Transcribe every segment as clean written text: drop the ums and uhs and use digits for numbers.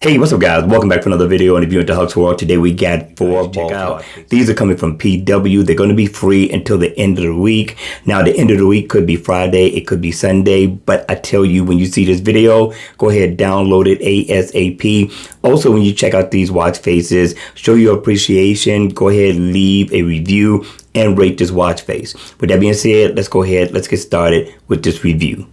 Hey, what's up guys? Welcome back for another video on the View into Hugs World. Today we got four ball cards. These are coming from PW. They're going to be free until the end of the week. Now the end of the week could be Friday, it could be Sunday, but I tell you, when you see this video, go ahead, download it ASAP. Also, when you check out these watch faces, show your appreciation, go ahead, leave a review and rate this watch face. With that being said, let's go ahead, let's get started with this review.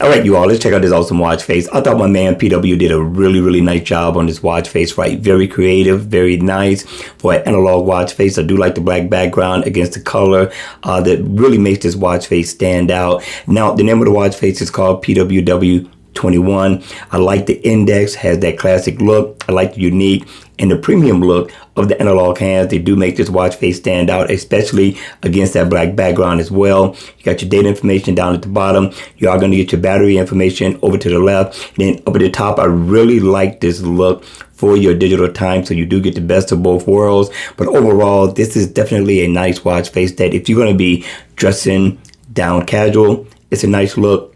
All right, you all, let's check out this awesome watch face. I thought my man PW did a really nice job on this watch face, right? Very creative, very nice for an analog watch face. I do like the black background against the color that really makes this watch face stand out. Now, the name of the watch face is called PWW 21. I like the index, has that classic look. I like the unique and the premium look of the analog hands. They do make this watch face stand out, especially against that black background as well. You got your data information down at the bottom. You are going to get your battery information over to the left. And then up at the top, I really like this look for your digital time, so you do get the best of both worlds. But overall, this is definitely a nice watch face that if you're going to be dressing down casual, it's a nice look.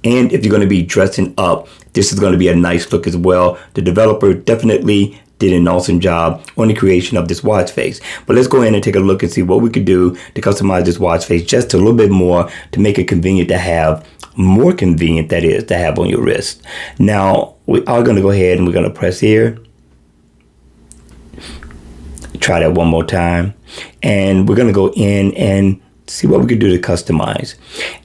And if you're going to be dressing up, this is going to be a nice look as well. The developer definitely did an awesome job on the creation of this watch face. But let's go in and take a look and see what we could do to customize this watch face just a little bit more to make it convenient to have, more convenient that is, to have on your wrist. Now, we are going to go ahead and we're going to press here. Try that one more time. And we're going to go in and see what we could do to customize.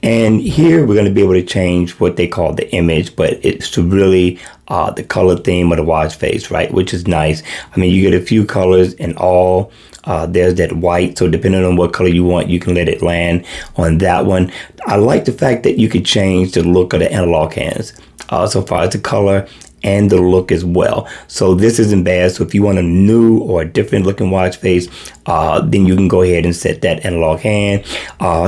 And here we're going to be able to change what they call the image, but it's to really the color theme of the watch face, right? Which is nice. I mean, you get a few colors in all. There's that white, so depending on what color you want, you can let it land on that one. I like the fact that you could change the look of the analog hands so far as the color and the look as well. So this isn't bad. So if you want a new or a different looking watch face, then you can go ahead and set that analog hand.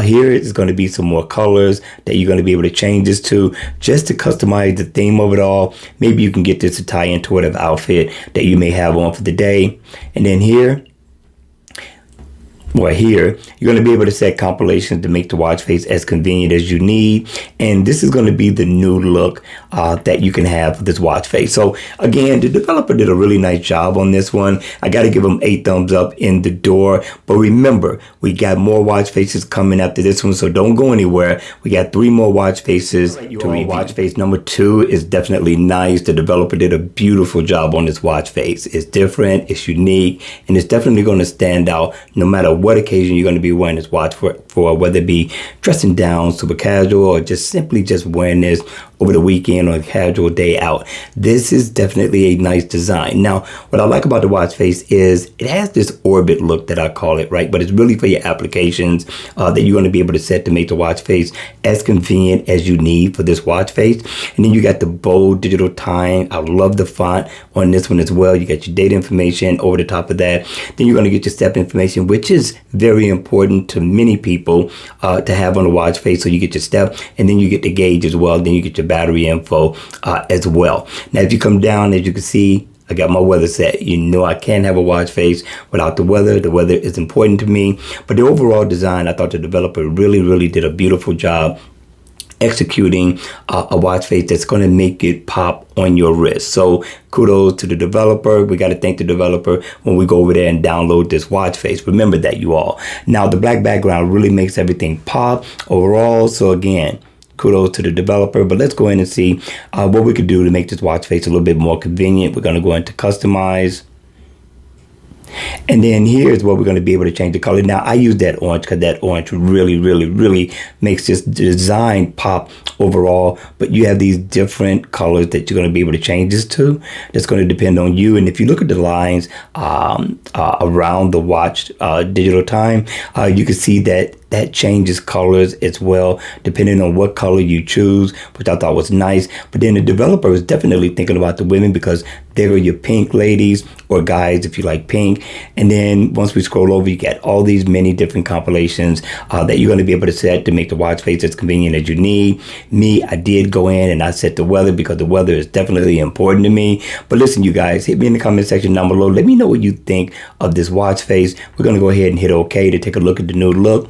Here is going to be some more colors that you're going to be able to change this to, just to customize the theme of it all. Maybe you can get this to tie into whatever outfit that you may have on for the day. And then here, you're going to be able to set compilations to make the watch face as convenient as you need. And this is going to be the new look that you can have for this watch face. So again, the developer did a really nice job on this one. I got to give them 8 thumbs up in the door. But remember, we got more watch faces coming after this one, so don't go anywhere. We got 3 more watch faces to review. Watch face number 2 is definitely nice. The developer did a beautiful job on this watch face. It's different, it's unique, and it's definitely going to stand out no matter what occasion you're going to be wearing this watch for, whether it be dressing down super casual or just simply just wearing this over the weekend or a casual day out. This is definitely a nice design. Now, what I like about the watch face is it has this orbit look that I call it, right? But it's really for your applications that you're going to be able to set to make the watch face as convenient as you need for this watch face. And then you got the bold digital time. I love the font on this one as well. You got your data information over the top of that. Then you're going to get your step information, which is very important to many people to have on the watch face. So you get your step, and then you get the gauge as well. Then you get your battery info as well. Now, if you come down, as you can see, I got my weather set. You know I can't have a watch face without the weather. The weather is important to me. But the overall design, I thought the developer really did a beautiful job executing a watch face that's going to make it pop on your wrist. So kudos to the developer. We got to thank the developer when we go over there and download this watch face. Remember that, you all. Now, the black background really makes everything pop overall. So again, kudos to the developer. But let's go in and see what we could do to make this watch face a little bit more convenient. We're going to go into customize. And then here's where we're going to be able to change the color. Now, I use that orange because that orange really makes this design pop overall. But you have these different colors that you're going to be able to change this to. That's going to depend on you. And if you look at the lines around the watch digital time, you can see that changes colors as well, depending on what color you choose, which I thought was nice. But then the developer is definitely thinking about the women, because they are your pink ladies, or guys if you like pink. And then once we scroll over, you get all these many different compilations that you're going to be able to set to make the watch face as convenient as you need. Me, I did go in and I set the weather, because the weather is definitely important to me. But listen, you guys, hit me in the comment section down below. Let me know what you think of this watch face. We're going to go ahead and hit OK to take a look at the new look.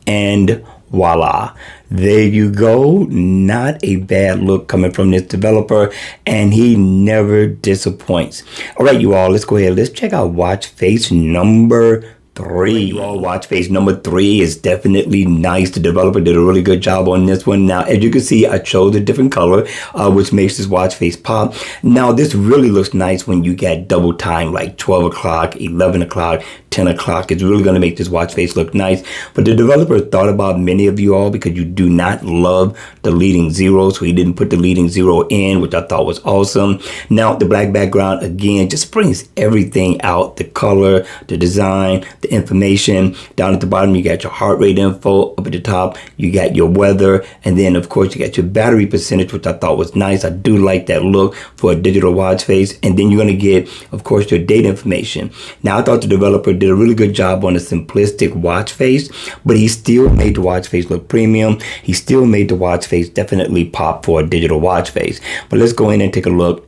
And voila, there you go. Not a bad look coming from this developer, and he never disappoints. All right, you all, let's go ahead. Let's check out watch face number 3. You all, watch face number 3 is definitely nice. The developer did a really good job on this one. Now, as you can see, I chose a different color, which makes this watch face pop. Now, this really looks nice when you get double time, like 12 o'clock, 11 o'clock, 10 o'clock. It's really going to make this watch face look nice. But the developer thought about many of you all because you do not love the leading zero. So he didn't put the leading zero in, which I thought was awesome. Now, the black background, again, just brings everything out. The color, the design, the information. Down at the bottom, you got your heart rate info. Up at the top, you got your weather. And then, of course, you got your battery percentage, which I thought was nice. I do like that look for a digital watch face. And then you're going to get, of course, your date information. Now, I thought the developer did a really good job on a simplistic watch face, but he still made the watch face look premium. He still made the watch face definitely pop for a digital watch face. But let's go in and take a look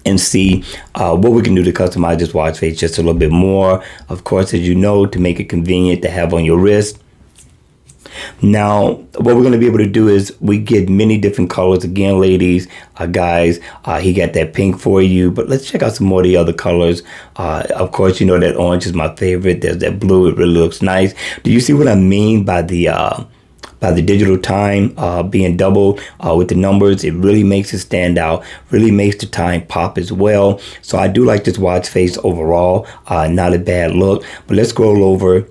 and see what we can do to customize this watch face just a little bit more. Of course, as you know, to make it convenient to have on your wrist. Now, what we're going to be able to do is we get many different colors. Again, ladies, guys, he got that pink for you, but let's check out some more of the other colors. Of course, you know that orange is my favorite. There's that blue. It really looks nice. Do you see what I mean by the digital time being doubled with the numbers? It really makes it stand out, really makes the time pop as well. So I do like this watch face overall. Not a bad look. But let's scroll over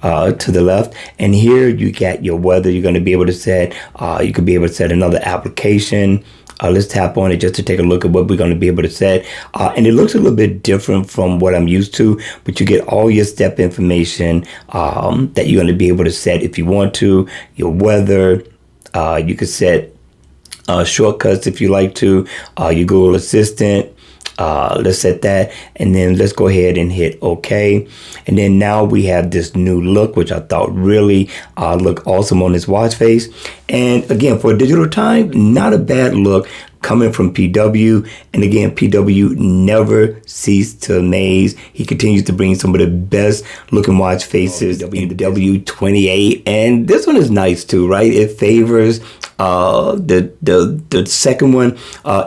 to the left, and here you got your weather. You're going to be able to set, you could be able to set another application. Let's tap on it just to take a look at what we're going to be able to set. And it looks a little bit different from what I'm used to, but you get all your step information that you're going to be able to set if you want to. Your weather, you could set shortcuts if you like to, your Google Assistant. Let's set that, and then let's go ahead and hit OK. And then now we have this new look, which I thought really looked awesome on this watch face. And again, for a digital time, not a bad look coming from PW. And again, PW never ceased to amaze. He continues to bring some of the best looking watch faces in the W28. And this one is nice too, right? It favors the second one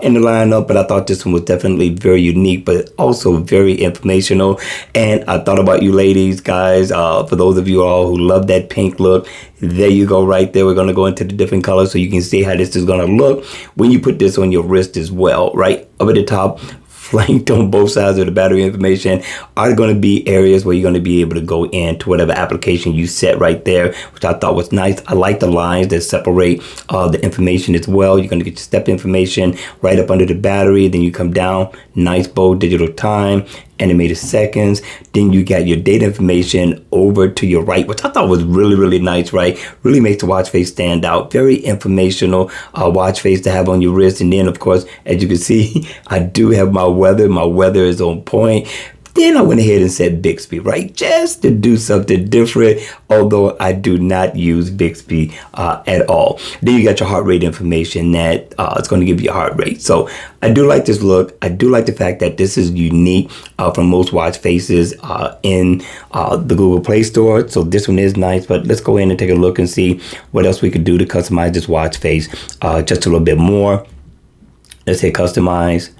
in the lineup, but I thought this one was definitely very unique, but also very informational. And I thought about you ladies, guys, for those of you all who love that pink look. There you go, right there. We're going to go into the different colors so you can see how this is going to look when you put this on your wrist as well, right? Up at the top, flanked on both sides of the battery information, are going to be areas where you're going to be able to go into whatever application you set right there, which I thought was nice. I like the lines that separate the information as well. You're going to get your step information right up under the battery. Then you come down, nice bold digital time, animated seconds. Then you got your data information over to your right, which I thought was really, really nice, right? Really makes the watch face stand out. Very informational watch face to have on your wrist. And then, of course, as you can see, I do have my weather. My weather is on point. Then I went ahead and set Bixby, right? Just to do something different, although I do not use Bixby at all. Then you got your heart rate information that it's going to give you a heart rate. So I do like this look. I do like the fact that this is unique from most watch faces in the Google Play Store. So this one is nice, but let's go in and take a look and see what else we could do to customize this watch face just a little bit more. Let's hit customize.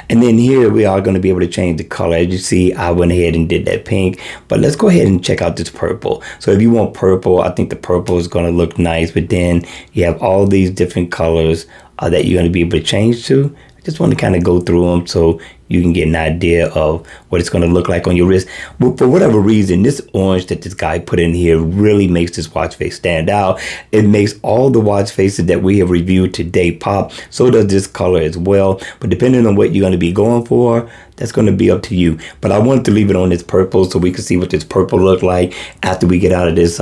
And then here we are going to be able to change the color. As you see, I went ahead and did that pink, but let's go ahead and check out this purple. So if you want purple, I think the purple is going to look nice, but then you have all these different colors that you're going to be able to change to. I just want to kind of go through them so you can get an idea of what it's going to look like on your wrist. But for whatever reason, this orange that this guy put in here really makes this watch face stand out. It makes all the watch faces that we have reviewed today pop. So does this color as well. But depending on what you're going to be going for, that's going to be up to you. But I wanted to leave it on this purple so we can see what this purple look like after we get out of this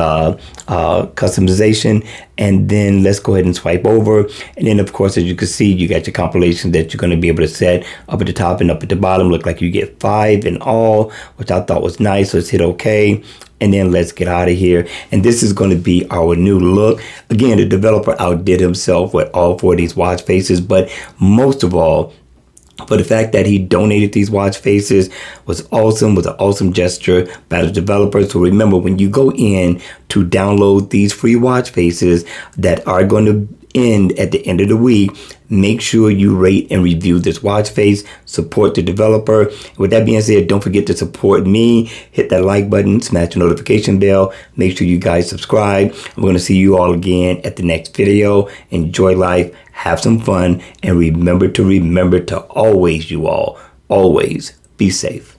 customization. And then let's go ahead and swipe over. And then, of course, as you can see, you got your compilation that you're going to be able to set up at the top and up at the bottom. Look like you get 5 in all, which I thought was nice. So let's hit OK. And then let's get out of here. And this is going to be our new look. Again, the developer outdid himself with all 4 of these watch faces. But most of all, But the fact that he donated these watch faces was awesome, was an awesome gesture by the developers. So remember, when you go in to download these free watch faces that are going to end at the end of the week, make sure you rate and review this watch face, support the developer. With that being said, don't forget to support me. Hit that like button, smash the notification bell. Make sure you guys subscribe. I'm going to see you all again at the next video. Enjoy life, have some fun, and remember to always, you all, always be safe.